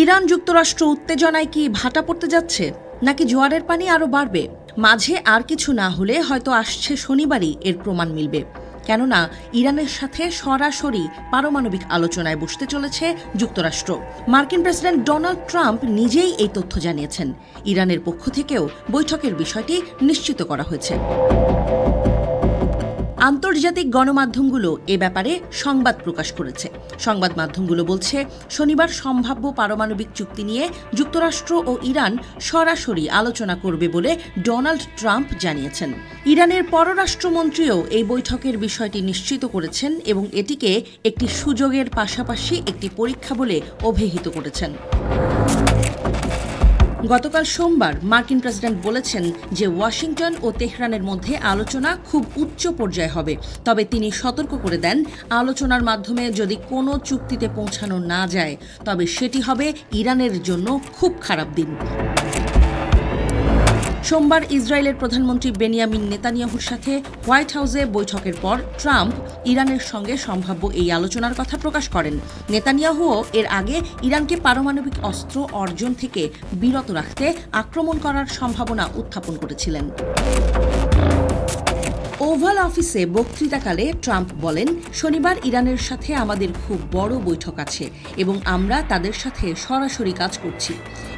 Iran যুক্তরাষ্ট্র উত্তেজনায় কি ভাটা পড়তে যাচ্ছে নাকি জোয়ারের পানি আরও বাড়বে? মাঝে আর কিছু না হলে হয়তো আসছে শনিবারই এর প্রমাণ মিলবে। কেননা ইরানের সাথে সরাসরি পারমাণবিক আলোচনায় বসতে চলেছে যুক্তরাষ্ট্র। মার্কিন প্রেসিডেন্ট ডোনাল্ড ট্রাম্প নিজেই এই তথ্য জানিয়েছেন। ইরানের পক্ষ থেকেও বৈঠকের বিষয়টি নিশ্চিত করা হয়েছে। আন্তর্জাতিক গণমাধ্যমগুলো এ ব্যাপারে সংবাদ প্রকাশ করেছে। সংবাদ মাধ্যমগুলো বলছে, শনিবার সম্ভাব্য পারমাণবিক চুক্তি নিয়ে যুক্তরাষ্ট্র ও ইরান সরাসরি আলোচনা করবে বলে ডোনাল্ড ট্রাম্প জানিয়েছেন। ইরানের পররাষ্ট্রমন্ত্রীও এই বৈঠকের বিষয়টি নিশ্চিত করেছেন এবং এটিকে একটি সুযোগের পাশাপাশি একটি পরীক্ষা বলে অভিহিত করেছেন। গতকাল সোমবার মার্কিন প্রেসিডেন্ট বলেছেন যে ওয়াশিংটন ও তেহরানের মধ্যে আলোচনা খুব উচ্চ পর্যায়ে হবে। তবে তিনি সতর্ক করে দেন, আলোচনার মাধ্যমে যদি কোনো চুক্তিতে পৌঁছানো না যায় তবে সেটি হবে ইরানের জন্য খুব খারাপ দিন। সোমবার ইসরায়েলের প্রধানমন্ত্রী বেনিয়ামিন নেতানিয়াহুর সাথে হোয়াইট হাউসে বৈঠকের পর ট্রাম্প ইরানের সঙ্গে সম্ভাব্য এই আলোচনার কথা প্রকাশ করেন। নেতানিয়াহুও এর আগে ইরানকে পারমাণবিক অস্ত্র অর্জন থেকে বিরত রাখতে আক্রমণ করার সম্ভাবনা উত্থাপন করেছিলেন। ওভাল অফিসে বক্তৃতাকালে ট্রাম্প বলেন, শনিবার ইরানের সাথে আমাদের খুব বড় বৈঠক আছে এবং আমরা তাদের সাথে সরাসরি কাজ করছি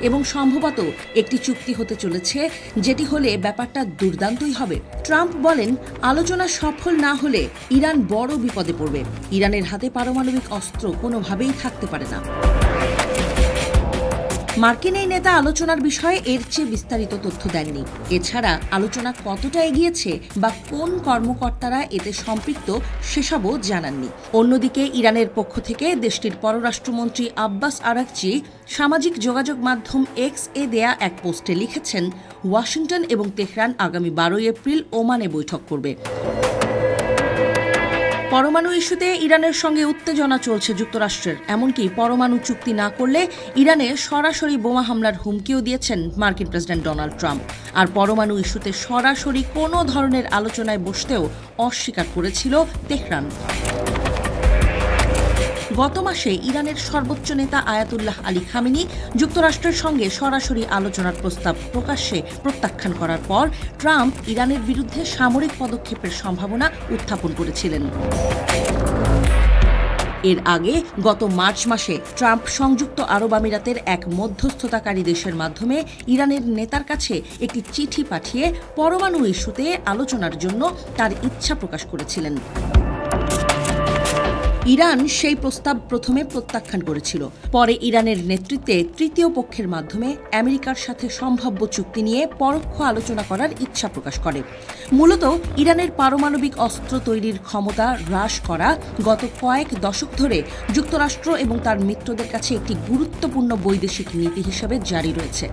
এবং সম্ভবত একটি চুক্তি হতে চলেছে, যেটি হলে ব্যাপারটা দুর্দান্তই হবে। ট্রাম্প বলেন, আলোচনা সফল না হলে ইরান বড় বিপদে পড়বে। ইরানের হাতে পারমাণবিক অস্ত্র কোনোভাবেই থাকতে পারে না। মার্কিন এই নেতা আলোচনার বিষয়ে এর চেয়ে বিস্তারিত তথ্য দেননি। এছাড়া আলোচনা কতটা এগিয়েছে বা কোন কর্মকর্তারা এতে সম্পৃক্ত সেসবও জানাননি। অন্যদিকে ইরানের পক্ষ থেকে দেশটির পররাষ্ট্রমন্ত্রী আব্বাস আরাকচি সামাজিক যোগাযোগ মাধ্যম এক্স এ দেয়া এক পোস্টে লিখেছেন, ওয়াশিংটন এবং তেহরান আগামী 12 এপ্রিল ওমানে বৈঠক করবে। পরমাণু ইস্যুতে ইরানের সঙ্গে উত্তেজনা চলছে যুক্তরাষ্ট্রের। এমনকি পরমাণু চুক্তি না করলে ইরানে সরাসরি বোমা হামলার হুমকিও দিয়েছেন মার্কিন প্রেসিডেন্ট ডোনাল্ড ট্রাম্প। আর পরমাণু ইস্যুতে সরাসরি কোনো ধরনের আলোচনায় বসতেও অস্বীকার করেছিল তেহরান। গত মাসে ইরানের সর্বোচ্চ নেতা আয়াতুল্লাহ আলী খামেনি যুক্তরাষ্ট্রের সঙ্গে সরাসরি আলোচনার প্রস্তাব প্রকাশ্যে প্রত্যাখ্যান করার পর ট্রাম্প ইরানের বিরুদ্ধে সামরিক পদক্ষেপের সম্ভাবনা উত্থাপন করেছিলেন। এর আগে গত মার্চ মাসে ট্রাম্প সংযুক্ত আরব আমিরাতের এক মধ্যস্থতাকারী দেশের মাধ্যমে ইরানের নেতার কাছে একটি চিঠি পাঠিয়ে পরমাণু ইস্যুতে আলোচনার জন্য তার ইচ্ছা প্রকাশ করেছিলেন। ইরান সেই প্রস্তাব প্রথমে প্রত্যাখ্যান করেছিল। পরে ইরানের নেতৃত্বে তৃতীয় পক্ষের মাধ্যমে আমেরিকার সাথে সম্ভাব্য চুক্তি নিয়ে পরোক্ষ আলোচনা করার ইচ্ছা প্রকাশ করে। মূলত ইরানের পারমাণবিক অস্ত্র তৈরির ক্ষমতা হ্রাস করা গত কয়েক দশক ধরে যুক্তরাষ্ট্র এবং তার মিত্রদের কাছে একটি গুরুত্বপূর্ণ বৈদেশিক নীতি হিসেবে জারি রয়েছে।